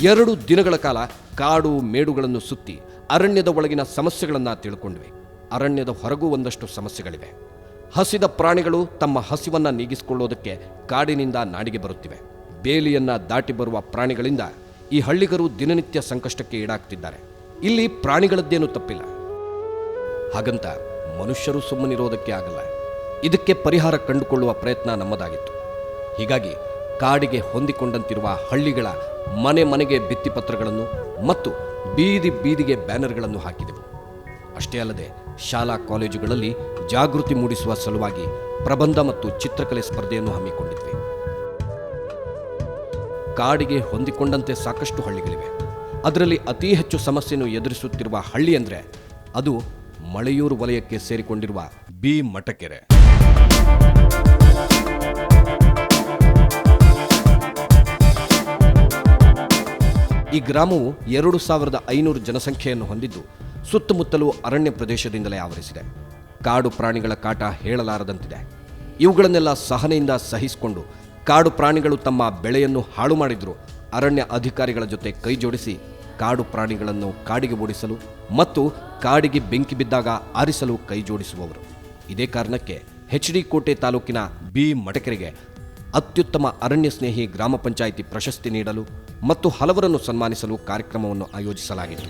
2 ದಿನಗಳ ಕಾಲ ಕಾಡು ಮೇಡುಗಳನ್ನು ಸುತ್ತಿ ಅರಣ್ಯದ ಒಳಗಿನ ಸಮಸ್ಯೆಗಳನ್ನು ತಿಳ್ಕೊಂಡ್ವಿ. ಅರಣ್ಯದ ಹೊರಗೂ ಒಂದಷ್ಟು ಸಮಸ್ಯೆಗಳಿವೆ. ಹಸಿದ ಪ್ರಾಣಿಗಳು ತಮ್ಮ ಹಸಿವನ್ನು ನೀಗಿಸಿಕೊಳ್ಳೋದಕ್ಕೆ ಕಾಡಿನಿಂದ ನಾಡಿಗೆ ಬರುತ್ತಿವೆ. ಬೇಲಿಯನ್ನ ದಾಟಿ ಬರುವ ಪ್ರಾಣಿಗಳಿಂದ ಈ ಹಳ್ಳಿಗರು ದಿನನಿತ್ಯ ಸಂಕಷ್ಟಕ್ಕೆ ಈಡಾಗ್ತಿದ್ದಾರೆ. ಇಲ್ಲಿ ಪ್ರಾಣಿಗಳದ್ದೇನೂ ತಪ್ಪಿಲ್ಲ, ಹಾಗಂತ ಮನುಷ್ಯರು ಸುಮ್ಮನಿರೋದಕ್ಕೆ ಆಗಲ್ಲ. ಇದಕ್ಕೆ ಪರಿಹಾರ ಕಂಡುಕೊಳ್ಳುವ ಪ್ರಯತ್ನ ನಮ್ಮದಾಗಿತ್ತು. ಹೀಗಾಗಿ ಕಾಡಿಗೆ ಹೊಂದಿಕೊಂಡಂತಿರುವ ಹಳ್ಳಿಗಳ ಮನೆ ಮನೆಗೆ ಭಿತ್ತಿಪತ್ರಗಳನ್ನು ಮತ್ತು ಬೀದಿ ಬೀದಿಗೆ ಬ್ಯಾನರ್ಗಳನ್ನು ಹಾಕಿದೆವು. ಅಷ್ಟೇ ಅಲ್ಲದೆ ಶಾಲಾ ಕಾಲೇಜುಗಳಲ್ಲಿ ಜಾಗೃತಿ ಮೂಡಿಸುವ ಸಲುವಾಗಿ ಪ್ರಬಂಧ ಮತ್ತು ಚಿತ್ರಕಲೆ ಸ್ಪರ್ಧೆಯನ್ನು ಹಮ್ಮಿಕೊಂಡಿದ್ವಿ. ಕಾಡಿಗೆ ಹೊಂದಿಕೊಂಡಂತೆ ಸಾಕಷ್ಟು ಹಳ್ಳಿಗಳಿವೆ. ಅದರಲ್ಲಿ ಅತಿ ಹೆಚ್ಚು ಸಮಸ್ಯೆಯನ್ನು ಎದುರಿಸುತ್ತಿರುವ ಹಳ್ಳಿ ಅಂದರೆ ಅದು ಮಳೆಯೂರು ವಲಯಕ್ಕೆ ಸೇರಿಕೊಂಡಿರುವ ಬಿ ಮಠಕೆರೆ. ಈ ಗ್ರಾಮವು 2500 ಜನಸಂಖ್ಯೆಯನ್ನು ಹೊಂದಿದ್ದು ಸುತ್ತಮುತ್ತಲೂ ಅರಣ್ಯ ಪ್ರದೇಶದಿಂದಲೇ ಆವರಿಸಿದೆ. ಕಾಡು ಪ್ರಾಣಿಗಳ ಕಾಟ ಹೇಳಲಾರದಂತಿದೆ. ಇವುಗಳನ್ನೆಲ್ಲ ಸಹನೆಯಿಂದ ಸಹಿಸಿಕೊಂಡು ಕಾಡು ಪ್ರಾಣಿಗಳು ತಮ್ಮ ಬೆಳೆಯನ್ನು ಹಾಳು ಮಾಡಿದ್ರು ಅರಣ್ಯ ಅಧಿಕಾರಿಗಳ ಜೊತೆ ಕೈ ಜೋಡಿಸಿ ಕಾಡು ಪ್ರಾಣಿಗಳನ್ನು ಕಾಡಿಗೆ ಓಡಿಸಲು ಮತ್ತು ಕಾಡಿಗೆ ಬೆಂಕಿ ಬಿದ್ದಾಗ ಆರಿಸಲು ಕೈ ಜೋಡಿಸುವವರು. ಇದೇ ಕಾರಣಕ್ಕೆ HD ಕೋಟೆ ತಾಲೂಕಿನ ಬಿ ಮಠಕೆರೆಗೆ ಅತ್ಯುತ್ತಮ ಅರಣ್ಯ ಸ್ನೇಹಿ ಗ್ರಾಮ ಪಂಚಾಯಿತಿ ಪ್ರಶಸ್ತಿ ನೀಡಲು ಮತ್ತು ಹಲವರನ್ನು ಸನ್ಮಾನಿಸಲು ಕಾರ್ಯಕ್ರಮವನ್ನು ಆಯೋಜಿಸಲಾಗಿತ್ತು.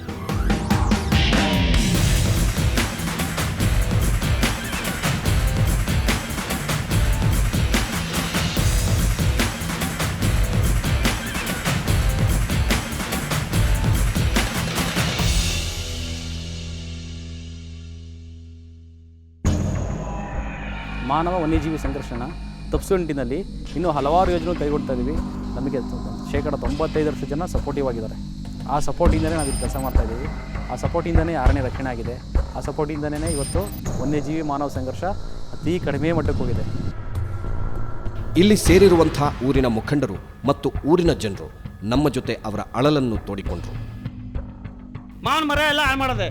ಮಾನವ ವನ್ಯಜೀವಿ ಸಂಘರ್ಷಣ ತಪ್ಪಿಸುವ ನಿಟ್ಟಿನಲ್ಲಿ ಇನ್ನೂ ಹಲವಾರು ಯೋಜನೆ ಕೈಗೊಳ್ತಾ ಇದ್ದೀವಿ. ನಮಗೆ 95% ಜನ ಸಪೋರ್ಟಿವ್ ಆಗಿದ್ದಾರೆ. ಆ ಸಪೋರ್ಟಿಂದಲೇ ನಾವು ಇಲ್ಲಿ ಕೆಲಸ ಮಾಡ್ತಾಯಿದ್ದೀವಿ. ಆ ಸಪೋರ್ಟಿಂದನೇ ಅರಣ್ಯ ರಕ್ಷಣೆ ಆಗಿದೆ. ಆ ಸಪೋರ್ಟಿಂದನೇ ಇವತ್ತು ವನ್ಯಜೀವಿ ಮಾನವ ಸಂಘರ್ಷ ಅತಿ ಕಡಿಮೆ ಮಟ್ಟಕ್ಕೆ ಹೋಗಿದೆ. ಇಲ್ಲಿ ಸೇರಿರುವಂಥ ಊರಿನ ಮುಖಂಡರು ಮತ್ತು ಊರಿನ ಜನರು ನಮ್ಮ ಜೊತೆ ಅವರ ಅಳಲನ್ನು ತೋಡಿಕೊಂಡ್ರು. ಮಾವಿನ ಮರ ಎಲ್ಲ ಹಾಳು ಮಾಡೋದೆ,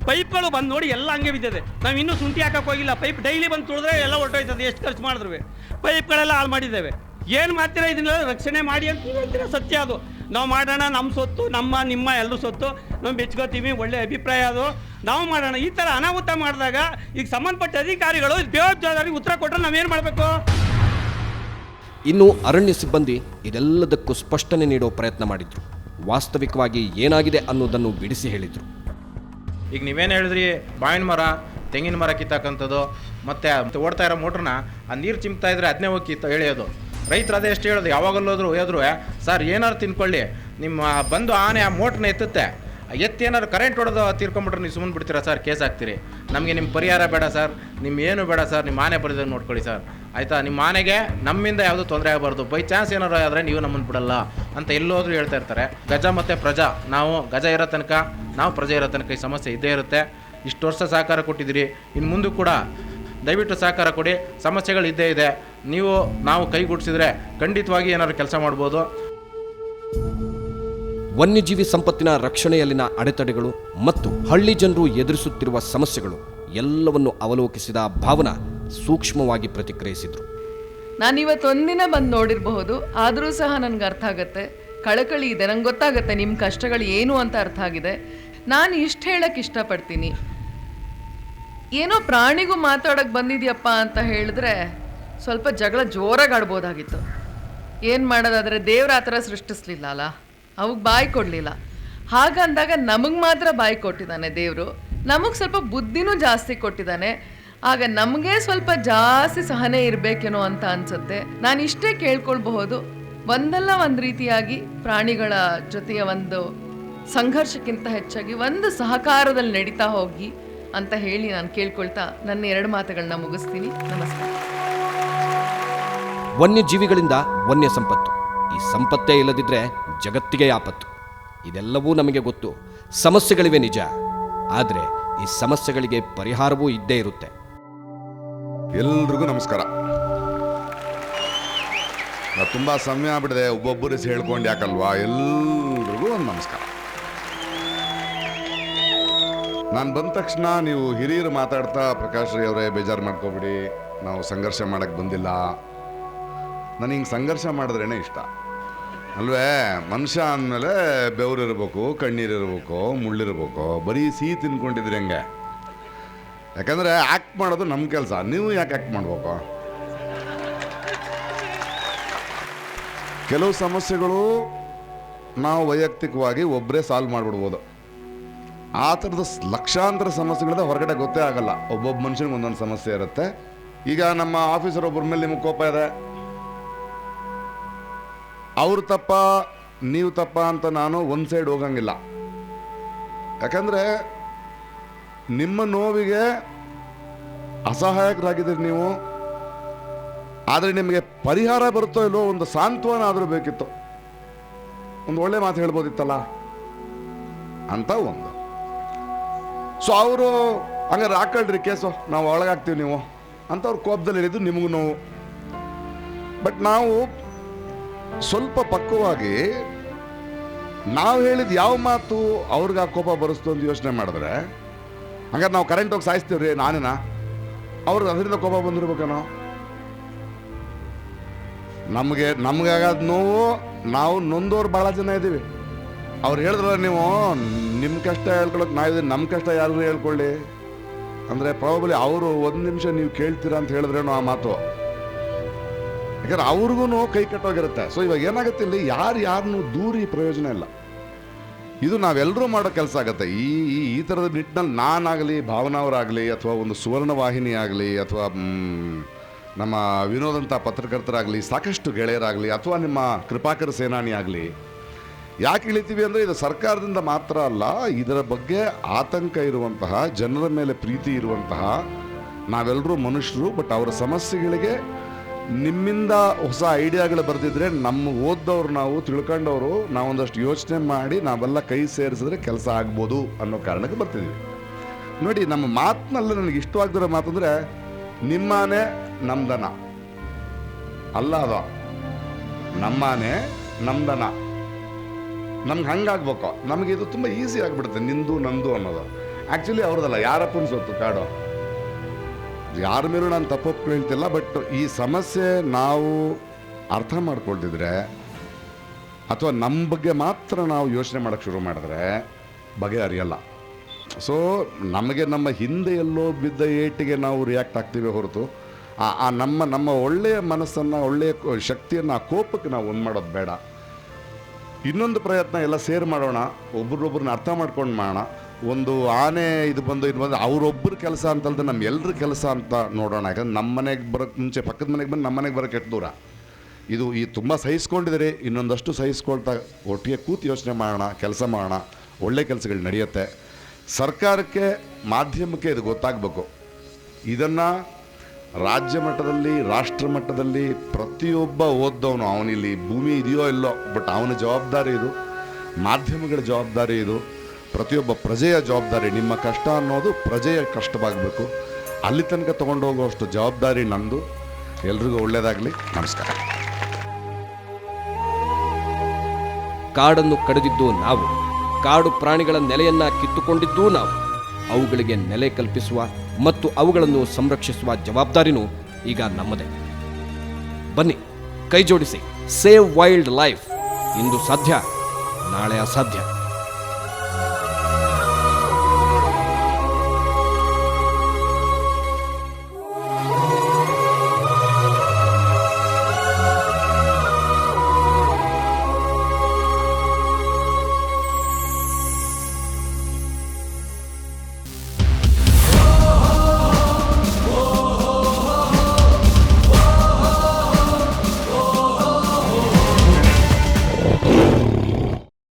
ಪೈಪ್ಗಳು ಬಂದು ನೋಡಿ ಎಲ್ಲ ಹಂಗೆ ಬಿದ್ದಿದೆ. ನಾವು ಇನ್ನೂ ಶುಂಠಿ ಹಾಕಕ್ಕೆ ಹೋಗಿಲ್ಲ. ಪೈಪ್ ಡೈಲಿ ಬಂದು ತುಳಿದ್ರೆ ಎಲ್ಲ ಹೊರಟೋಯ್ತದೆ. ಎಷ್ಟು ಖರ್ಚು ಮಾಡಿದ್ರು ಪೈಪ್ಗಳೆಲ್ಲ ಹಾಳು ಮಾಡಿದ್ದೇವೆ. ಏನು ಮಾಡ್ತೀರಾ ಇದನ್ನೆಲ್ಲ ರಕ್ಷಣೆ ಮಾಡಿ ಅಂತ ಹೇಳ್ತೀರಾ? ಸತ್ಯ ಅದು. ನಾವು ಮಾಡೋಣ, ನಮ್ಮ ಸೊತ್ತು, ನಿಮ್ಮ ಎಲ್ಲರೂ ಸೊತ್ತು ನಾವು ಬೆಚ್ಕೋತೀವಿ. ಒಳ್ಳೆ ಅಭಿಪ್ರಾಯ ಅದು. ನಾವು ಮಾಡೋಣ. ಈ ಥರ ಅನಾಹುತ ಮಾಡಿದಾಗ ಈಗ ಸಂಬಂಧಪಟ್ಟ ಅಧಿಕಾರಿಗಳು ಬೇಜವಾಬ್ದಾರಿ ಉತ್ತರ ಕೊಟ್ಟರೆ ನಾವೇನು ಮಾಡಬೇಕು? ಇನ್ನು ಅರಣ್ಯ ಸಿಬ್ಬಂದಿ ಇದೆಲ್ಲದಕ್ಕೂ ಸ್ಪಷ್ಟನೆ ನೀಡೋ ಪ್ರಯತ್ನ ಮಾಡಿದ್ರು. ವಾಸ್ತವಿಕವಾಗಿ ಏನಾಗಿದೆ ಅನ್ನೋದನ್ನು ಬಿಡಿಸಿ ಹೇಳಿದರು. ಈಗ ನೀವೇನು ಹೇಳಿದ್ರಿ, ಬಾವಿನ ಮರ, ತೆಂಗಿನ ಮರ ಕಿತ್ತಾಕಂಥದ್ದು, ಮತ್ತು ಓಡ್ತಾ ಇರೋ ಮೋಟ್ರನ್ನ ಆ ನೀರು ಚಿಮ್ತಾ ಇದ್ರೆ ಅದನ್ನೇ ಹೋಗಿ ಎಳೆಯೋದು. ರೈತರು ಅದೇ ಎಷ್ಟು ಹೇಳೋದು, ಯಾವಾಗಲ್ಲೋದ್ರು ಹೋದ್ರು ಸರ್ ಏನಾದ್ರು ತಿನ್ಕೊಳ್ಳಿ, ನಿಮ್ಮ ಬಂದು ಆನೆ ಆ ಮೋಟ್ರನ್ನ ಎತ್ತುತ್ತೆ, ಏನಾದ್ರು ಕರೆಂಟ್ ಹೊಡೆದು ತೀರ್ಕೊಂಬಿಟ್ರೆ ನೀವು ಸುಮ್ಮನೆ ಬಿಡ್ತೀರಾ ಸರ್, ಕೇಸ್ ಹಾಕ್ತೀರಿ. ನಮಗೆ ನಿಮ್ಮ ಪರಿಹಾರ ಬೇಡ ಸರ್, ನಿಮ್ಮ ಏನು ಬೇಡ ಸರ್, ನಿಮ್ಮ ಆನೆ ಬರೋದನ್ನು ನೋಡ್ಕೊಳ್ಳಿ ಸರ್, ಆಯಿತಾ? ನಿಮ್ಮ ಆನೆಗೆ ನಮ್ಮಿಂದ ಯಾವುದೂ ತೊಂದರೆ ಆಗಬಾರ್ದು. ಬೈ ಚಾನ್ಸ್ ಏನಾರು ಆದರೆ ನೀವು ನಮ್ಮನ್ನು ಬಿಡಲ್ಲ ಅಂತ ಎಲ್ಲೋದ್ರೂ ಹೇಳ್ತಾ ಇರ್ತಾರೆ. ಗಜ ಮತ್ತು ಪ್ರಜಾ, ನಾವು ಗಜ ಇರೋ ತನಕ, ನಾವು ಪ್ರಜೆ ಇರೋ ತನಕ ಈ ಸಮಸ್ಯೆ ಇದ್ದೇ ಇರುತ್ತೆ. ಇಷ್ಟು ವರ್ಷ ಸಹಕಾರ ಕೊಟ್ಟಿದ್ದೀರಿ, ಇನ್ನು ಮುಂದೆ ಕೂಡ ದಯವಿಟ್ಟು ಸಹಕಾರ ಕೊಡಿ. ಸಮಸ್ಯೆಗಳು ಇದ್ದೇ ಇದೆ. ನಾವು ಕೈಗೂಡಿಸಿದ್ರೆ ಖಂಡಿತವಾಗಿ ಏನಾದ್ರು ಕೆಲಸ ಮಾಡ್ಬೋದು. ವನ್ಯಜೀವಿ ಸಂಪತ್ತಿನ ರಕ್ಷಣೆಯಲ್ಲಿನ ಅಡೆತಡೆಗಳು ಮತ್ತು ಹಳ್ಳಿ ಜನರು ಎದುರಿಸುತ್ತಿರುವ ಸಮಸ್ಯೆಗಳು ಎಲ್ಲವನ್ನು ಅವಲೋಕಿಸಿದ ಭಾವನಾ ಸೂಕ್ಷ್ಮವಾಗಿ ಪ್ರತಿಕ್ರಿಯಿಸಿದರು. ನಾನಿವತ್ತು ಒಂದಿನ ಬಂದು ನೋಡಿರಬಹುದು, ಆದರೂ ಸಹ ನನಗೆ ಅರ್ಥ ಆಗುತ್ತೆ, ಕಳಕಳಿ ಇದೆ, ನಂಗೆ ಗೊತ್ತಾಗುತ್ತೆ ನಿಮ್ಮ ಕಷ್ಟಗಳು ಏನು ಅಂತ ಅರ್ಥ ಆಗಿದೆ. ನಾನು ಇಷ್ಟು ಹೇಳಕ್ಕೆ ಇಷ್ಟಪಡ್ತೀನಿ. ಏನೋ ಪ್ರಾಣಿಗೂ ಮಾತಾಡೋಕ್ಕೆ ಬಂದಿದ್ಯಪ್ಪ ಅಂತ ಹೇಳಿದ್ರೆ ಸ್ವಲ್ಪ ಜಗಳ ಜೋರಾಗಿ ಆಡ್ಬೋದಾಗಿತ್ತು. ಏನು ಮಾಡೋದಾದರೆ ದೇವ್ರ ಆ ಥರ ಸೃಷ್ಟಿಸ್ಲಿಲ್ಲ ಅಲ್ಲ, ಅವಕ್ಕೆ ಬಾಯಿ ಕೊಡಲಿಲ್ಲ. ಹಾಗಂದಾಗ ನಮಗೆ ಮಾತ್ರ ಬಾಯಿ ಕೊಟ್ಟಿದ್ದಾನೆ ದೇವರು, ನಮಗೆ ಸ್ವಲ್ಪ ಬುದ್ಧಿನೂ ಜಾಸ್ತಿ ಕೊಟ್ಟಿದ್ದಾನೆ. ಆಗ ನಮಗೆ ಸ್ವಲ್ಪ ಜಾಸ್ತಿ ಸಹನೆ ಇರಬೇಕೇನೋ ಅಂತ ಅನಿಸುತ್ತೆ. ನಾನು ಇಷ್ಟೇ ಕೇಳ್ಕೊಳ್ಬಹುದು, ಒಂದಲ್ಲ ಒಂದು ರೀತಿಯಾಗಿ ಪ್ರಾಣಿಗಳ ಜೊತೆಯ ಒಂದು ಸಂಘರ್ಷಕ್ಕಿಂತ ಹೆಚ್ಚಾಗಿ ಒಂದು ಸಹಕಾರದಲ್ಲಿ ನಡೀತಾ ಹೋಗಿ ಅಂತ ಹೇಳಿ ನಾನು ಕೇಳ್ಕೊಳ್ತಾ ನನ್ನ 2 ಮಾತುಗಳನ್ನ ಮುಗಿಸ್ತೀನಿ. ನಮಸ್ಕಾರ. ವನ್ಯಜೀವಿಗಳಿಂದ ವನ್ಯ ಸಂಪತ್ತು, ಈ ಸಂಪತ್ತೇ ಇಲ್ಲದಿದ್ದರೆ ಜಗತ್ತಿಗೆ ಆಪತ್ತು. ಇದೆಲ್ಲವೂ ನಮಗೆ ಗೊತ್ತು. ಸಮಸ್ಯೆಗಳಿವೆ ನಿಜ, ಆದರೆ ಈ ಸಮಸ್ಯೆಗಳಿಗೆ ಪರಿಹಾರವೂ ಇದ್ದೇ ಇರುತ್ತೆ. ಎಲ್ರಿಗೂ ನಮಸ್ಕಾರ. ನಾವು ತುಂಬ ಸಮಯ ಆಗ್ಬಿಟ್ಟಿದೆ, ಒಬ್ಬೊಬ್ಬರು ಹೇಳ್ಕೊಂಡು ಯಾಕಲ್ವಾ. ಎಲ್ರಿಗೂ ಒಂದು ನಮಸ್ಕಾರ. ನಾನು ಬಂದ ತಕ್ಷಣ ನೀವು ಹಿರಿಯರು ಮಾತಾಡ್ತಾ, ಪ್ರಕಾಶ್ ರೈ ಅವರೇ ಬೇಜಾರು ಮಾಡ್ಕೋಬಿಡಿ, ನಾವು ಸಂಘರ್ಷ ಮಾಡೋಕ್ಕೆ ಬಂದಿಲ್ಲ. ನನಗೆ ಹಿಂಗೆ ಸಂಘರ್ಷ ಮಾಡಿದ್ರೇ ಇಷ್ಟ. ಅಲ್ವೇ? ಮನುಷ್ಯ ಅಂದಮೇಲೆ ಬೆವರಿರ್ಬೇಕು, ಕಣ್ಣೀರಿರ್ಬೇಕು, ಮುಳ್ಳಿರ್ಬೇಕು. ಬರೀ ಸಿಹಿ ತಿನ್ಕೊಂಡಿದ್ರಿ ಹೆಂಗೆ? ಯಾಕಂದರೆ ಆ್ಯಕ್ಟ್ ಮಾಡೋದು ನಮ್ಮ ಕೆಲಸ. ನೀವು ಯಾಕೆ ಆ್ಯಕ್ಟ್ ಮಾಡ್ಬೇಕು? ಕೆಲವು ಸಮಸ್ಯೆಗಳು ನಾವು ವೈಯಕ್ತಿಕವಾಗಿ ಒಬ್ಬರೇ ಸಾಲ್ವ್ ಮಾಡಿಬಿಡ್ಬೋದು. ಆ ಥರದ ಲಕ್ಷಾಂತರ ಸಮಸ್ಯೆಗಳಿಂದ ಹೊರಗಡೆ ಗೊತ್ತೇ ಆಗಲ್ಲ. ಒಬ್ಬೊಬ್ಬ ಮನುಷ್ಯನಿಗೆ ಒಂದೊಂದು ಸಮಸ್ಯೆ ಇರುತ್ತೆ. ಈಗ ನಮ್ಮ ಆಫೀಸರ್ ಒಬ್ಬರ ಮೇಲೆ ನಿಮಗೆ ಕೋಪ ಇದೆ, ಅವ್ರು ತಪ್ಪ ನೀವು ತಪ್ಪ ಅಂತ ನಾನು ಒಂದು ಸೈಡ್ ಹೋಗಂಗಿಲ್ಲ. ಯಾಕಂದರೆ ನಿಮ್ಮ ನೋವಿಗೆ ಅಸಹಾಯಕರಾಗಿದ್ದೀರಿ ನೀವು. ಆದರೆ ನಿಮಗೆ ಪರಿಹಾರ ಬರುತ್ತೋ ಇಲ್ಲೋ ಒಂದು ಸಾಂತ್ವನ ಆದರೂ ಬೇಕಿತ್ತು, ಒಂದು ಒಳ್ಳೆ ಮಾತು ಹೇಳ್ಬೋದಿತ್ತಲ್ಲ ಅಂತ ಒಂದು. ಸೊ ಅವರು ಹಂಗಾರೆ ಹಾಕೊಳ್ರಿ ಕೇಸು, ನಾವು ಒಳಗಾಗ್ತೀವಿ ನೀವು ಅಂತ ಅವ್ರ ಕೋಪದಲ್ಲಿ ಹೇಳಿದ್ದು ನಿಮಗೂ ನೋವು. ಬಟ್ ನಾವು ಸ್ವಲ್ಪ ಪಕ್ವವಾಗಿ ನಾವು ಹೇಳಿದ ಯಾವ ಮಾತು ಅವ್ರಿಗೆ ಆ ಕೋಪ ಬರೆಸ್ತು ಅಂತ ಯೋಚನೆ ಮಾಡಿದ್ರೆ, ಹಂಗಾರೆ ನಾವು ಕರೆಂಟ್ ಹೋಗಿ ಸಾಯಿಸ್ತೀವ್ರಿ ನಾನೇನಾ? ಅವ್ರಿಗೆ ಅದರಿಂದ ಕೋಪ ಬಂದಿರ್ಬೇಕೇನೋ? ನಮಗಾಗದ ನೋವು, ನಾವು ನೊಂದೋರು ಭಾಳ ಜನ ಇದ್ದೀವಿ. ಅವ್ರು ಹೇಳಿದ್ರಲ್ಲ, ನೀವು ನಿಮ್ಮ ಕಷ್ಟ ಹೇಳ್ಕೊಳಕ್ಕೆ ನಾವಿದ್ದೀವಿ, ನಮ್ಮ ಕಷ್ಟ ಯಾರು ಹೇಳ್ಕೊಳ್ಳಿ ಅಂದರೆ ಪ್ರಾಬಬ್ಲಿ ಅವರು ಒಂದು ನಿಮಿಷ ನೀವು ಕೇಳ್ತೀರಾ ಅಂತ ಹೇಳಿದ್ರೇನೋ ಆ ಮಾತು. ಯಾಕಂದ್ರೆ ಅವ್ರಿಗೂ ಕೈ ಕಟ್ಟೋಗಿರುತ್ತೆ. ಸೊ ಇವಾಗ ಏನಾಗುತ್ತೆ, ಇಲ್ಲಿ ಯಾರನ್ನೂ ದೂರಿ ಪ್ರಯೋಜನ ಇಲ್ಲ. ಇದು ನಾವೆಲ್ಲರೂ ಮಾಡೋ ಕೆಲಸ ಆಗುತ್ತೆ. ಈ ಥರದ ನಿಟ್ಟಿನಲ್ಲಿ ನಾನಾಗಲಿ, ಭಾವನವರಾಗಲಿ, ಅಥವಾ ಒಂದು ಸುವರ್ಣ ವಾಹಿನಿ ಆಗಲಿ, ಅಥವಾ ನಮ್ಮ ವಿನೋದಂಥ ಪತ್ರಕರ್ತರಾಗಲಿ, ಸಾಕಷ್ಟು ಗೆಳೆಯರಾಗಲಿ, ಅಥವಾ ನಿಮ್ಮ ಕೃಪಾಕರ ಸೇನಾನಿ ಆಗಲಿ, ಯಾಕೆ ಇಳಿತೀವಿ ಅಂದರೆ ಇದು ಸರ್ಕಾರದಿಂದ ಮಾತ್ರ ಅಲ್ಲ, ಇದರ ಬಗ್ಗೆ ಆತಂಕ ಇರುವಂತಹ, ಜನರ ಮೇಲೆ ಪ್ರೀತಿ ಇರುವಂತಹ ನಾವೆಲ್ಲರೂ ಮನುಷ್ಯರು. ಬಟ್ ಅವರ ಸಮಸ್ಯೆಗಳಿಗೆ ನಿಮ್ಮಿಂದ ಹೊಸ ಐಡಿಯಾಗಳು ಬರ್ತಿದ್ರೆ, ನಮ್ಮ ಓದ್ದವ್ರು, ನಾವು ತಿಳ್ಕೊಂಡವರು, ನಾವೊಂದಷ್ಟು ಯೋಚನೆ ಮಾಡಿ ನಾವೆಲ್ಲ ಕೈ ಸೇರಿಸಿದ್ರೆ ಕೆಲಸ ಆಗ್ಬೋದು ಅನ್ನೋ ಕಾರಣಕ್ಕೆ ಬರ್ತಿದ್ದೀವಿ. ನೋಡಿ, ನಮ್ಮ ಮಾತಿನಲ್ಲಿ ನನಗೆ ಇಷ್ಟವಾಗ್ದಿರೋ ಮಾತಂದರೆ ನಿಮ್ಮಾನೆ ನಮ್ದನ ಅಲ್ಲ. ಅದು ನಮ್ಮಾನೆ ನಮ್ದನ. ನಮ್ಗೆ ಹಂಗಾಗ್ಬೇಕು. ನಮಗೆ ಇದು ತುಂಬ ಈಸಿ ಆಗಿಬಿಡುತ್ತೆ, ನಿಂದು ನಂದು ಅನ್ನೋದು. ಆ್ಯಕ್ಚುಲಿ ಅವ್ರದ್ದಲ್ಲ, ಯಾರಪ್ಪನ ಸೊತ್ತು ಕಾಡು. ಯಾರ ಮೇಲೂ ನಾನು ತಪ್ಪು ಹೇಳ್ತಿಲ್ಲ. ಬಟ್ ಈ ಸಮಸ್ಯೆ ನಾವು ಅರ್ಥ ಮಾಡ್ಕೊಳ್ತಿದ್ರೆ, ಅಥವಾ ನಮ್ಮ ಬಗ್ಗೆ ಮಾತ್ರ ನಾವು ಯೋಚನೆ ಮಾಡೋಕ್ಕೆ ಶುರು ಮಾಡಿದ್ರೆ ಬಗೆಹರಿಯಲ್ಲ. ಸೊ ನಮಗೆ ನಮ್ಮ ಹಿಂದೆ ಎಲ್ಲೋ ಬಿದ್ದ ಏಟಿಗೆ ನಾವು ರಿಯಾಕ್ಟ್ ಆಗ್ತೀವಿ ಹೊರತು, ಆ ನಮ್ಮ ಒಳ್ಳೆಯ ಮನಸ್ಸನ್ನು, ಒಳ್ಳೆಯ ಶಕ್ತಿಯನ್ನು ಆ ಕೋಪಕ್ಕೆ ನಾವು ಒಂದು ಮಾಡೋದು ಬೇಡ. ಇನ್ನೊಂದು ಪ್ರಯತ್ನ ಎಲ್ಲ ಸೇರ್ ಮಾಡೋಣ, ಒಬ್ರನ್ನೊಬ್ರನ್ನ ಅರ್ಥ ಮಾಡ್ಕೊಂಡು ಮಾಡೋಣ. ಒಂದು ಆನೆ ಇದು ಬಂದು ಅವರೊಬ್ಬರ ಕೆಲಸ ಅಂತಲ್ದೆ ನಮ್ಮ ಎಲ್ಲರ ಕೆಲಸ ಅಂತ ನೋಡೋಣ. ಯಾಕಂದ್ರೆ ನಮ್ಮ ಮನೆಗೆ ಬರೋಕ್ಕೆ ಮುಂಚೆ ಪಕ್ಕದ ಮನೆಗೆ ಬಂದು ನಮ್ಮ ಮನೆಗೆ ಬರೋಕ್ಕೆ ಎಷ್ಟು ದೂರ. ಇದು ತುಂಬ ಸಹಿಸ್ಕೊಂಡಿದ್ದೀರಿ, ಇನ್ನೊಂದಷ್ಟು ಸಹಿಸ್ಕೊಳ್ತಾ ಒಟ್ಟಿಗೆ ಕೂತು ಯೋಚನೆ ಮಾಡೋಣ, ಕೆಲಸ ಮಾಡೋಣ, ಒಳ್ಳೆ ಕೆಲಸಗಳು ನಡೆಯುತ್ತೆ. ಸರ್ಕಾರಕ್ಕೆ, ಮಾಧ್ಯಮಕ್ಕೆ ಇದು ಗೊತ್ತಾಗಬೇಕು. ಇದನ್ನು ರಾಜ್ಯ ಮಟ್ಟದಲ್ಲಿ, ರಾಷ್ಟ್ರ ಮಟ್ಟದಲ್ಲಿ ಪ್ರತಿಯೊಬ್ಬ ಓದ್ದವನು, ಅವನಿಲ್ಲಿ ಭೂಮಿ ಇದೆಯೋ ಇಲ್ಲೋ, ಬಟ್ ಅವನ ಜವಾಬ್ದಾರಿ ಇದು, ಮಾಧ್ಯಮಗಳ ಜವಾಬ್ದಾರಿ ಇದು, ಪ್ರತಿಯೊಬ್ಬ ಪ್ರಜೆಯ ಜವಾಬ್ದಾರಿ. ನಿಮ್ಮ ಕಷ್ಟ ಅನ್ನೋದು ಪ್ರಜೆಯ ಕಷ್ಟವಾಗಬೇಕು. ಅಲ್ಲಿ ತನಕ ತೊಗೊಂಡು ಹೋಗುವಷ್ಟು ಜವಾಬ್ದಾರಿ ನಂದು. ಎಲ್ರಿಗೂ ಒಳ್ಳೆಯದಾಗಲಿ. ನಮಸ್ಕಾರ. ಕಾಡನ್ನು ಕಡಿದಿದ್ದು ನಾವು, ಕಾಡು ಪ್ರಾಣಿಗಳ ನೆಲೆಯನ್ನ ಕಿತ್ತುಕೊಂಡಿದ್ದೂ ನಾವು. ಅವುಗಳಿಗೆ ನೆಲೆ ಕಲ್ಪಿಸುವ ಮತ್ತು ಅವುಗಳನ್ನು ಸಂರಕ್ಷಿಸುವ ಜವಾಬ್ದಾರಿನೂ ಈಗ ನಮ್ಮದೇ. ಬನ್ನಿ, ಕೈ ಜೋಡಿಸಿ ಸೇವ್ ವೈಲ್ಡ್ ಲೈಫ್. ಇಂದು ಸಾಧ್ಯ, ನಾಳೆ ಅಸಾಧ್ಯ.